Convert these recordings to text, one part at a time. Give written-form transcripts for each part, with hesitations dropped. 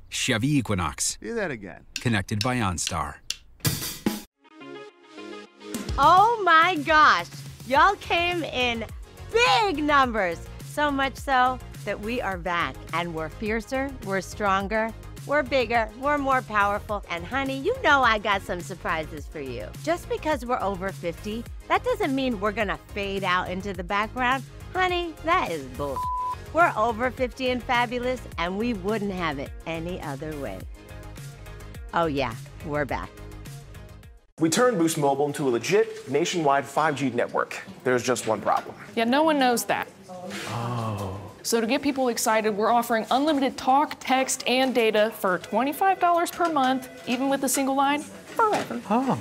Chevy Equinox. Do that again. Connected by OnStar. Oh my gosh, y'all came in big numbers. So much so that we are back and we're fiercer, we're stronger, we're bigger, we're more powerful. And honey, you know I got some surprises for you. Just because we're over 50, that doesn't mean we're gonna fade out into the background. Honey, that is bull. We're over 50 and fabulous, and we wouldn't have it any other way. Oh yeah, we're back. We turned Boost Mobile into a legit nationwide 5G network. There's just one problem. Yeah, no one knows that. Oh. So to get people excited, we're offering unlimited talk, text, and data for $25 per month, even with a single line, forever. Oh.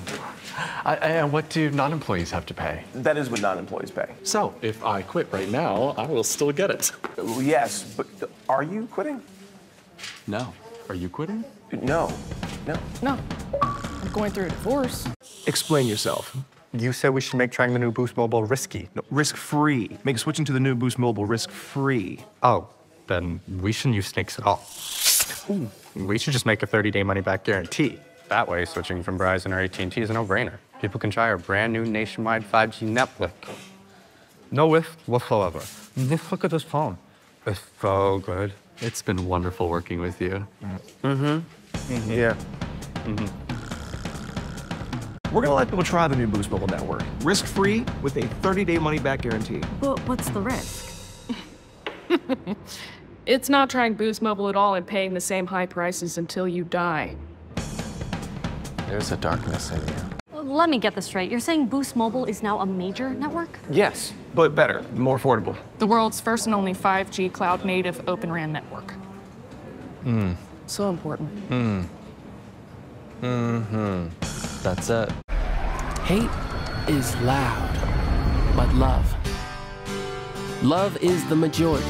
And what do non-employees have to pay? That is what non-employees pay. So, if I quit right now, I will still get it. Yes, but are you quitting? No. Are you quitting? No. No. I'm going through a divorce. Explain yourself. You said we should make trying the new Boost Mobile risky. No, risk-free. Make switching to the new Boost Mobile risk-free. Oh, then we shouldn't use snakes at all. Ooh. We should just make a 30-day money-back guarantee. That way, switching from Verizon or AT&T is a no-brainer. People can try our brand new nationwide 5G network. No risk whatsoever. Just look at this phone. It's so good. It's been wonderful working with you. Yeah. We're gonna let people try the new Boost Mobile network. Risk-free with a 30-day money-back guarantee. But what's the risk? It's not trying Boost Mobile at all and paying the same high prices until you die. There's a darkness in you. Let me get this straight. You're saying Boost Mobile is now a major network? Yes, but better, more affordable. The world's first and only 5G cloud-native Open RAN network. So important. That's it. Hate is loud, but love is the majority.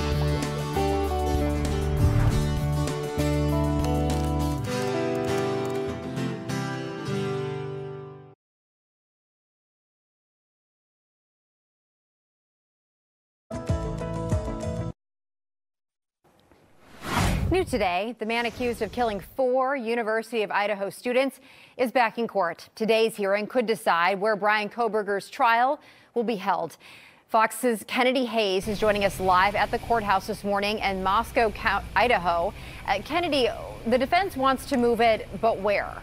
New today, the man accused of killing 4 University of Idaho students is back in court. Today's hearing could decide where Bryan Kohberger's trial will be held. Fox's Kennedy Hayes is joining us live at the courthouse this morning in Moscow, Idaho. Kennedy, the defense wants to move it, but where?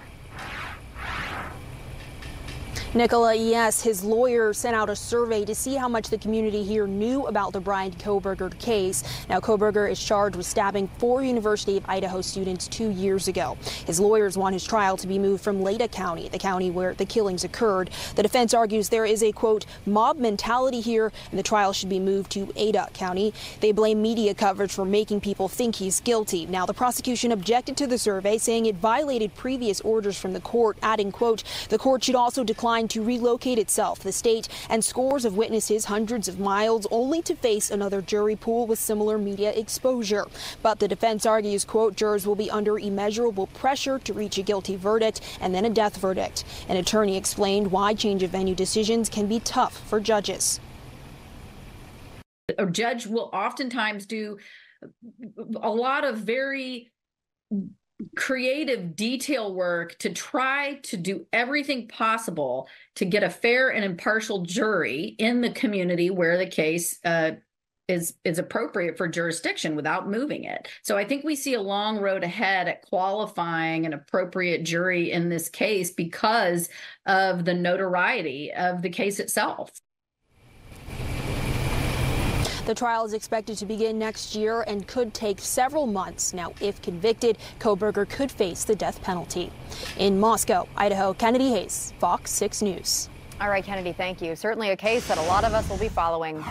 Nicola, yes, his lawyer sent out a survey to see how much the community here knew about the Bryan Kohberger case. Now, Kohberger is charged with stabbing 4 University of Idaho students 2 years ago. His lawyers want his trial to be moved from Lada County, the county where the killings occurred. The defense argues there is a, quote, mob mentality here, and the trial should be moved to Ada County. They blame media coverage for making people think he's guilty. Now, the prosecution objected to the survey, saying it violated previous orders from the court, adding, quote, the court should also decline to relocate itself, the state, and scores of witnesses hundreds of miles, only to face another jury pool with similar media exposure. But the defense argues, quote, jurors will be under immeasurable pressure to reach a guilty verdict and then a death verdict. An attorney explained why change of venue decisions can be tough for judges. A judge will oftentimes do a lot of very creative detail work to try to do everything possible to get a fair and impartial jury in the community where the case is appropriate for jurisdiction without moving it. So I think we see a long road ahead at qualifying an appropriate jury in this case because of the notoriety of the case itself. The trial is expected to begin next year and could take several months. Now, if convicted, Kohberger could face the death penalty. In Moscow, Idaho, Kennedy Hayes, Fox 6 News. All right, Kennedy, thank you. Certainly a case that a lot of us will be following.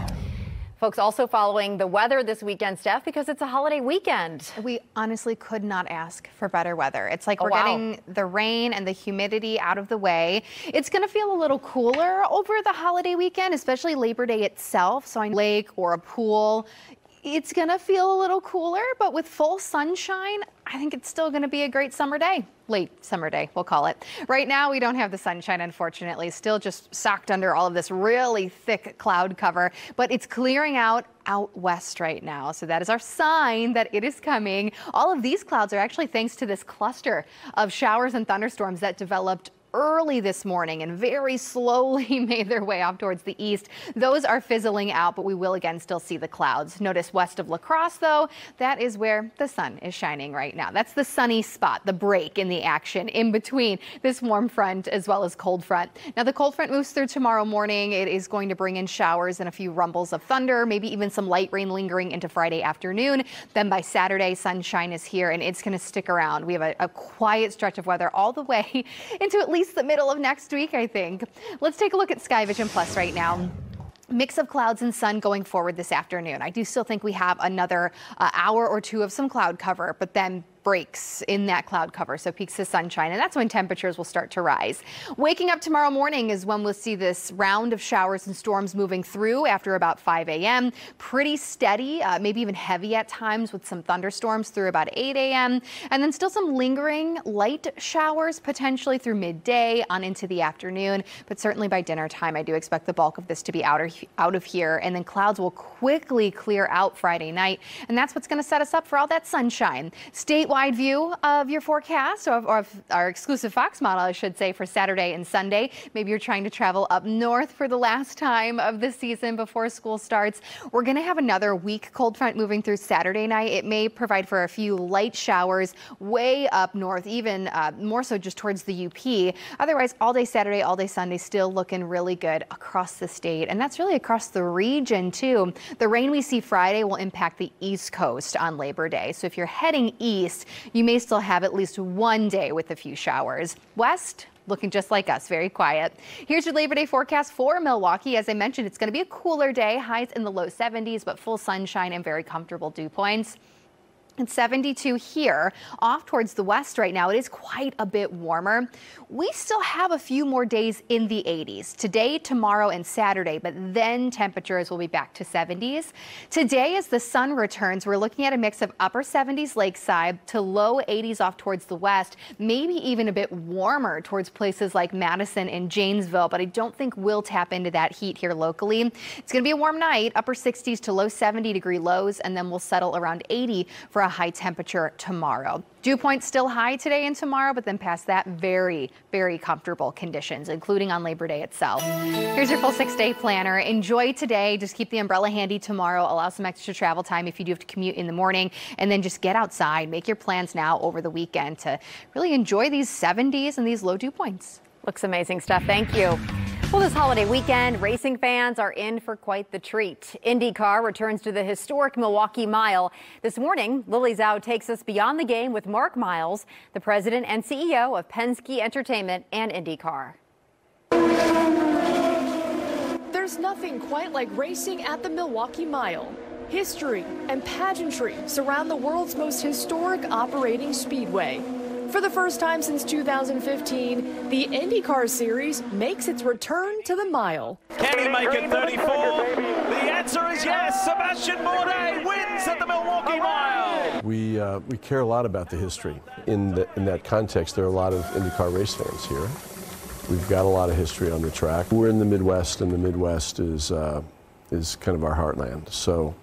Folks, also following the weather this weekend, Steph, because it's a holiday weekend. We honestly could not ask for better weather. It's like we're getting the rain and the humidity out of the way. It's going to feel a little cooler over the holiday weekend, especially Labor Day itself. So a lake or a pool, It's going to feel a little cooler, but with full sunshine, I think it's still going to be a great summer day. Late summer day, we'll call it. Right now, we don't have the sunshine, unfortunately. Still just socked under all of this really thick cloud cover, but it's clearing out west right now. So that is our sign that it is coming. All of these clouds are actually thanks to this cluster of showers and thunderstorms that developed early this morning and very slowly made their way off towards the east. Those are fizzling out, but we will again still see the clouds. Notice west of La Crosse, though, that is where the sun is shining right now. That's the sunny spot, the break in the action in between this warm front as well as cold front. Now, the cold front moves through tomorrow morning. It is going to bring in showers and a few rumbles of thunder, maybe even some light rain lingering into Friday afternoon. Then by Saturday, sunshine is here and it's going to stick around. We have a quiet stretch of weather all the way into at least the middle of next week, I think. Let's take a look at Sky Vision Plus right now. Mix of clouds and sun going forward this afternoon. I do still think we have another hour or two of some cloud cover, but then breaks in that cloud cover, so peaks of sunshine, and that's when temperatures will start to rise. Waking up tomorrow morning is when we'll see this round of showers and storms moving through after about 5 a.m. Pretty steady, maybe even heavy at times with some thunderstorms through about 8 a.m. And then still some lingering light showers potentially through midday on into the afternoon, but certainly by dinner time, I do expect the bulk of this to be out of here, and then clouds will quickly clear out Friday night, and that's what's going to set us up for all that sunshine. Statewide view of your forecast, or of our exclusive Fox model, I should say, for Saturday and Sunday. Maybe you're trying to travel up north for the last time of the season before school starts. We're going to have another weak cold front moving through Saturday night. It may provide for a few light showers way up north, even more so just towards the UP. Otherwise, all day Saturday, all day Sunday, still looking really good across the state. And that's really across the region, too. The rain we see Friday will impact the East Coast on Labor Day. So if you're heading east, you may still have at least one day with a few showers. West, looking just like us, very quiet. Here's your Labor Day forecast for Milwaukee. As I mentioned, it's going to be a cooler day, highs in the low 70s, but full sunshine and very comfortable dew points. It's 72 here. Off towards the west right now, it is quite a bit warmer. We still have a few more days in the 80s today, tomorrow, and Saturday, but then temperatures will be back to 70s. Today, as the sun returns, we're looking at a mix of upper 70s lakeside to low 80s off towards the west, maybe even a bit warmer towards places like Madison and Janesville, but I don't think we'll tap into that heat here locally. It's going to be a warm night, upper 60s to low 70-degree lows, and then we'll settle around 80 for a high temperature tomorrow. Dew points still high today and tomorrow, but then past that, very, very comfortable conditions, including on Labor Day itself. Here's your full 6-day planner. Enjoy today. Just keep the umbrella handy tomorrow. Allow some extra travel time if you do have to commute in the morning, and then just get outside. Make your plans now over the weekend to really enjoy these 70s and these low dew points. Looks amazing stuff. Thank you. Well, this holiday weekend, racing fans are in for quite the treat. IndyCar returns to the historic Milwaukee Mile. This morning, Lily Zhao takes us beyond the game with Mark Miles, the president and CEO of Penske Entertainment and IndyCar. There's nothing quite like racing at the Milwaukee Mile. History and pageantry surround the world's most historic operating speedway. For the first time since 2015, the IndyCar Series makes its return to the mile. Can he make it 34? The answer is yes. Sebastian Bourdais wins at the Milwaukee Mile. We care a lot about the history. In that context, there are a lot of IndyCar race fans here. We've got a lot of history on the track. We're in the Midwest, and the Midwest is kind of our heartland. So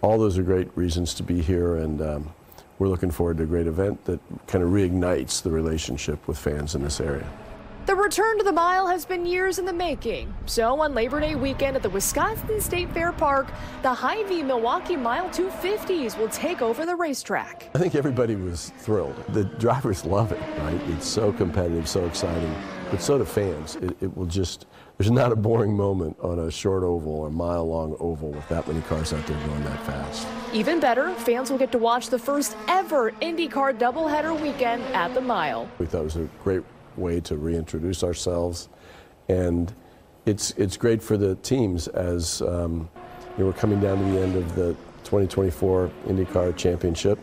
all those are great reasons to be here, and we're looking forward to a great event that kind of reignites the relationship with fans in this area. The return to the mile has been years in the making. So on Labor Day weekend at the Wisconsin State Fair Park, the Hy-Vee Milwaukee Mile 250s will take over the racetrack. I think everybody was thrilled. The drivers love it, right? It's so competitive, so exciting, but so do fans. It will just, there's not a boring moment on a short oval or a mile-long oval with that many cars out there going that fast. Even better, fans will get to watch the first ever IndyCar doubleheader weekend at the mile. We thought it was a great way to reintroduce ourselves, and it's great for the teams as we're coming down to the end of the 2024 IndyCar Championship.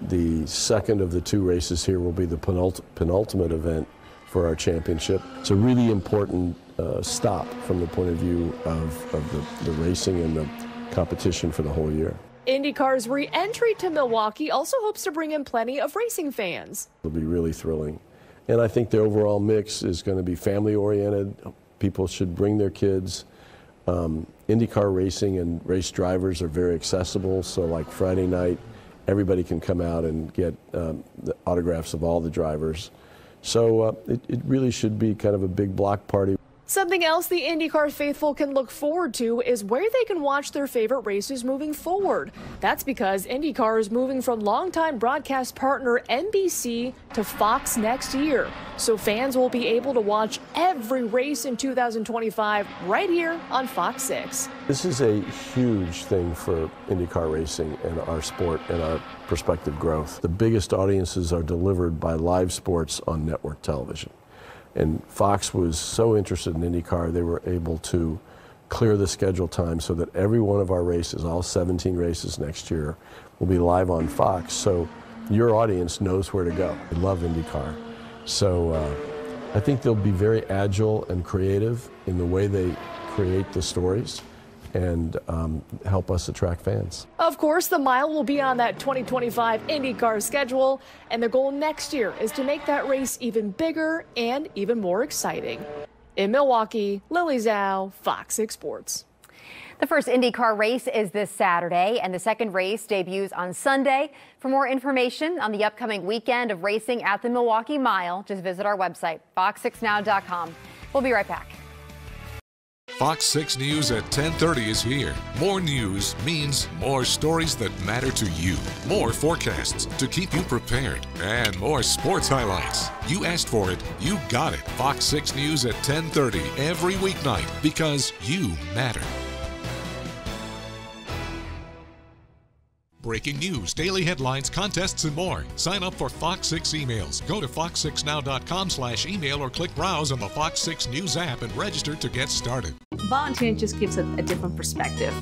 The second of the two races here will be the penultimate event for our championship. It's a really important stop from the point of view of the racing and the competition for the whole year. IndyCar's re-entry to Milwaukee also hopes to bring in plenty of racing fans. It'll be really thrilling. And I think the overall mix is going to be family-oriented. People should bring their kids. IndyCar racing and race drivers are very accessible, so like Friday night, everybody can come out and get the autographs of all the drivers. So it really should be kind of a big block party. Something else the IndyCar faithful can look forward to is where they can watch their favorite races moving forward. That's because IndyCar is moving from longtime broadcast partner NBC to Fox next year. So fans will be able to watch every race in 2025 right here on Fox 6. This is a huge thing for IndyCar racing and our sport and our prospective growth. The biggest audiences are delivered by live sports on network television. And Fox was so interested in IndyCar, they were able to clear the schedule time so that every one of our races, all 17 races next year, will be live on Fox. So your audience knows where to go. They love IndyCar. So I think they'll be very agile and creative in the way they create the stories and help us attract fans. Of course, the mile will be on that 2025 IndyCar schedule, and the goal next year is to make that race even bigger and even more exciting. In Milwaukee, Lily Zhao, Fox 6 Sports. The first IndyCar race is this Saturday, and the second race debuts on Sunday. For more information on the upcoming weekend of racing at the Milwaukee Mile, just visit our website, fox6now.com. We'll be right back. Fox 6 News at 10:30 is here. More news means more stories that matter to you. More forecasts to keep you prepared. And more sports highlights. You asked for it. You got it. Fox 6 News at 10:30 every weeknight because you matter. Breaking news, daily headlines, contests, and more. Sign up for Fox 6 emails. Go to fox6now.com/email or click browse on the Fox 6 News app and register to get started. Volunteering just gives a different perspective,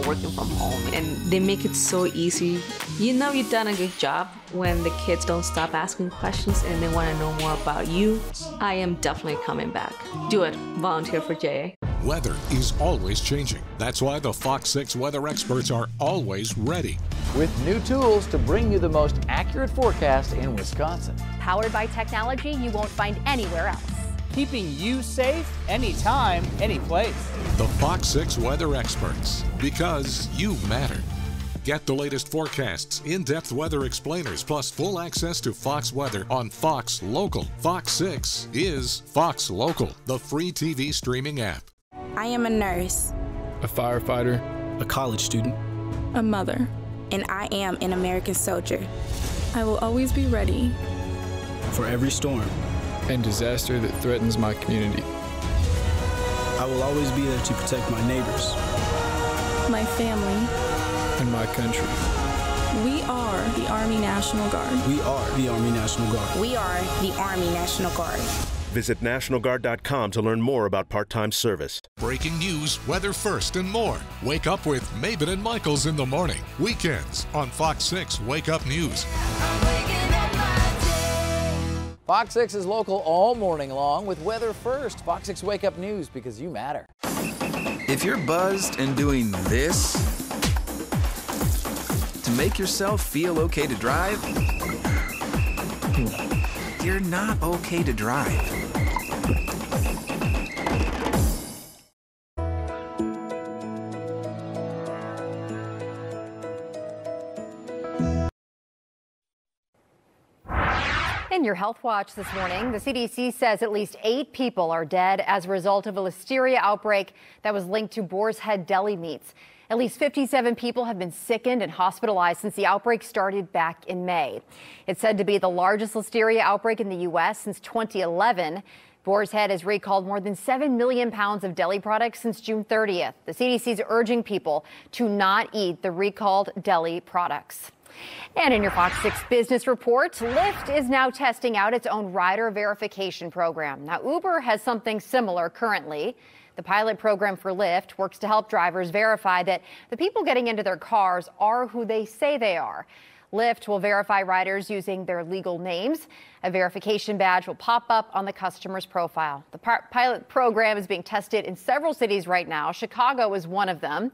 working from home, and they make it so easy. You know you've done a good job when the kids don't stop asking questions and they want to know more about you. I am definitely coming back. Do it. Volunteer for JA. Weather is always changing. That's why the Fox 6 weather experts are always ready. With new tools to bring you the most accurate forecast in Wisconsin. Powered by technology you won't find anywhere else. Keeping you safe anytime, any place. The Fox 6 weather experts, because you matter. Get the latest forecasts, in-depth weather explainers, plus full access to Fox Weather on Fox Local. Fox 6 is Fox Local, the free TV streaming app. I am a nurse, a firefighter, a college student, a mother, and I am an American soldier. I will always be ready for every storm and disaster that threatens my community. I will always be there to protect my neighbors, my family, and my country. We are the Army National Guard. We are the Army National Guard. We are the Army National Guard. Visit nationalguard.com to learn more about part-time service. Breaking news, weather first, and more. Wake up with Maven and Michaels in the morning. Weekends on Fox 6 Wake Up News. Fox 6 is local all morning long with weather first. Fox 6 Wake Up News, because you matter. If you're buzzed and doing this to make yourself feel okay to drive, you're not okay to drive. In your Health Watch this morning, the CDC says at least 8 people are dead as a result of a listeria outbreak that was linked to Boar's Head deli meats. At least 57 people have been sickened and hospitalized since the outbreak started back in May. It's said to be the largest listeria outbreak in the U.S. since 2011. Boar's Head has recalled more than 7 million pounds of deli products since June 30th. The CDC is urging people to not eat the recalled deli products. And in your Fox 6 Business Report, Lyft is now testing out its own rider verification program. Now, Uber has something similar currently. The pilot program for Lyft works to help drivers verify that the people getting into their cars are who they say they are. Lyft will verify riders using their legal names. A verification badge will pop up on the customer's profile. The pilot program is being tested in several cities right now. Chicago is one of them.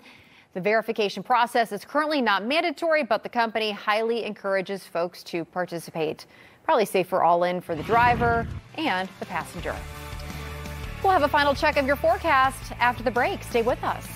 The verification process is currently not mandatory, but the company highly encourages folks to participate. Probably safer all in for the driver and the passenger. We'll have a final check of your forecast after the break. Stay with us.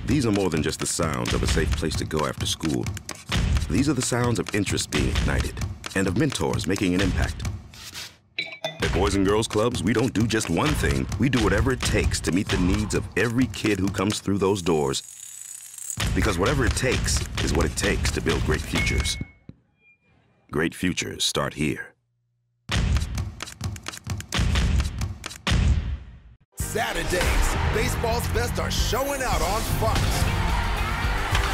These are more than just the sounds of a safe place to go after school. These are the sounds of interest being ignited and of mentors making an impact. At Boys and Girls Clubs, we don't do just one thing. We do whatever it takes to meet the needs of every kid who comes through those doors. Because whatever it takes is what it takes to build great futures. Great futures start here. Saturdays, baseball's best are showing out on Fox.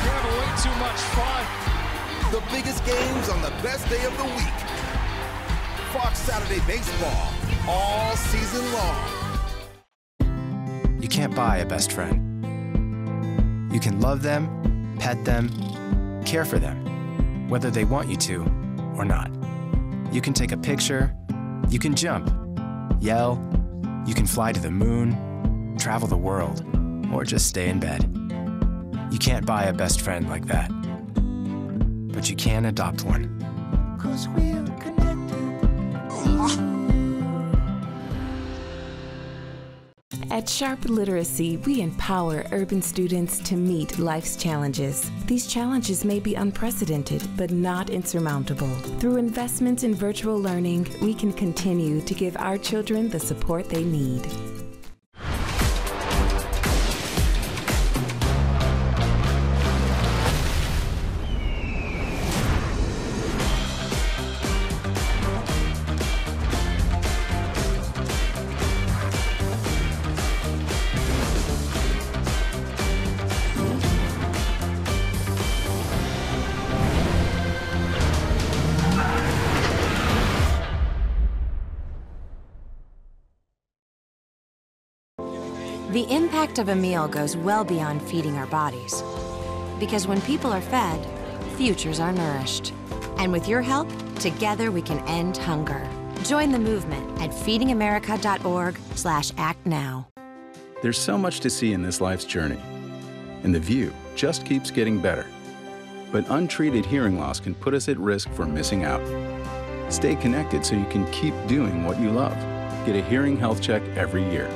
You're having way too much fun. The biggest games on the best day of the week. Fox Saturday Baseball, all season long. You can't buy a best friend. You can love them, pet them, care for them, whether they want you to or not. You can take a picture, you can jump, yell, you can fly to the moon, travel the world, or just stay in bed. You can't buy a best friend like that, but you can adopt one. 'Cause we're connected. At Sharp Literacy, we empower urban students to meet life's challenges. These challenges may be unprecedented, but not insurmountable. Through investments in virtual learning, we can continue to give our children the support they need. The impact of a meal goes well beyond feeding our bodies. Because when people are fed, futures are nourished. And with your help, together we can end hunger. Join the movement at feedingamerica.org/actnow. There's so much to see in this life's journey, and the view just keeps getting better. But untreated hearing loss can put us at risk for missing out. Stay connected so you can keep doing what you love. Get a hearing health check every year.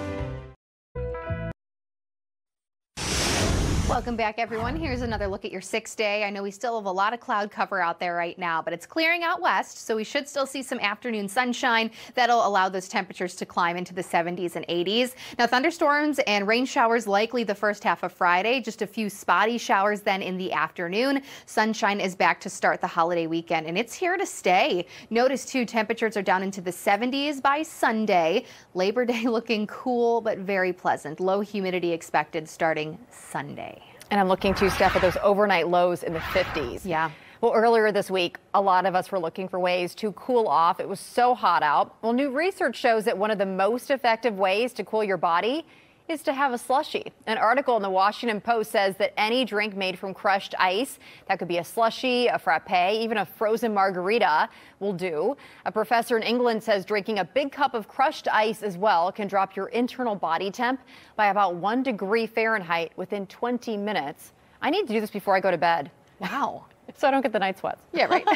Welcome back, everyone. Here's another look at your 6-day. I know we still have a lot of cloud cover out there right now, but it's clearing out west, so we should still see some afternoon sunshine. That'll allow those temperatures to climb into the 70s and 80s. Now, thunderstorms and rain showers likely the first half of Friday. Just a few spotty showers then in the afternoon. Sunshine is back to start the holiday weekend, and it's here to stay. Notice, too, temperatures are down into the 70s by Sunday. Labor Day looking cool but very pleasant. Low humidity expected starting Sunday. And I'm looking too, Steph, at those overnight lows in the 50s. Yeah. Well, earlier this week, a lot of us were looking for ways to cool off. It was so hot out. Well, new research shows that one of the most effective ways to cool your body is to have a slushie. An article in the Washington Post says that any drink made from crushed ice, that could be a slushie, a frappe, even a frozen margarita, will do. A professor in England says drinking a big cup of crushed ice as well can drop your internal body temp by about 1 degree Fahrenheit within 20 minutes. I need to do this before I go to bed. Wow. So I don't get the night sweats. Yeah, right.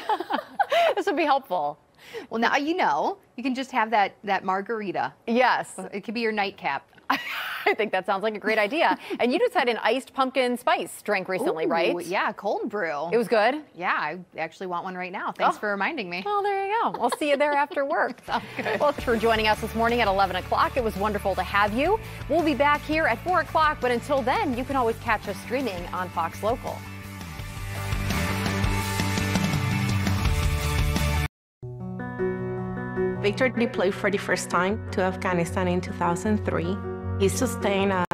This would be helpful. Well, now you know, you can just have that margarita. Yes. It could be your nightcap. I think that sounds like a great idea. And you just had an iced pumpkin spice drink recently, right? Yeah, cold brew. It was good? Yeah, I actually want one right now. Thanks for reminding me. Well, there you go. I'll see you there after work. Sounds good. Well, thanks for joining us this morning at 11 o'clock. It was wonderful to have you. We'll be back here at 4 o'clock, but until then, you can always catch us streaming on Fox Local. Victor deployed for the first time to Afghanistan in 2003. He sustained a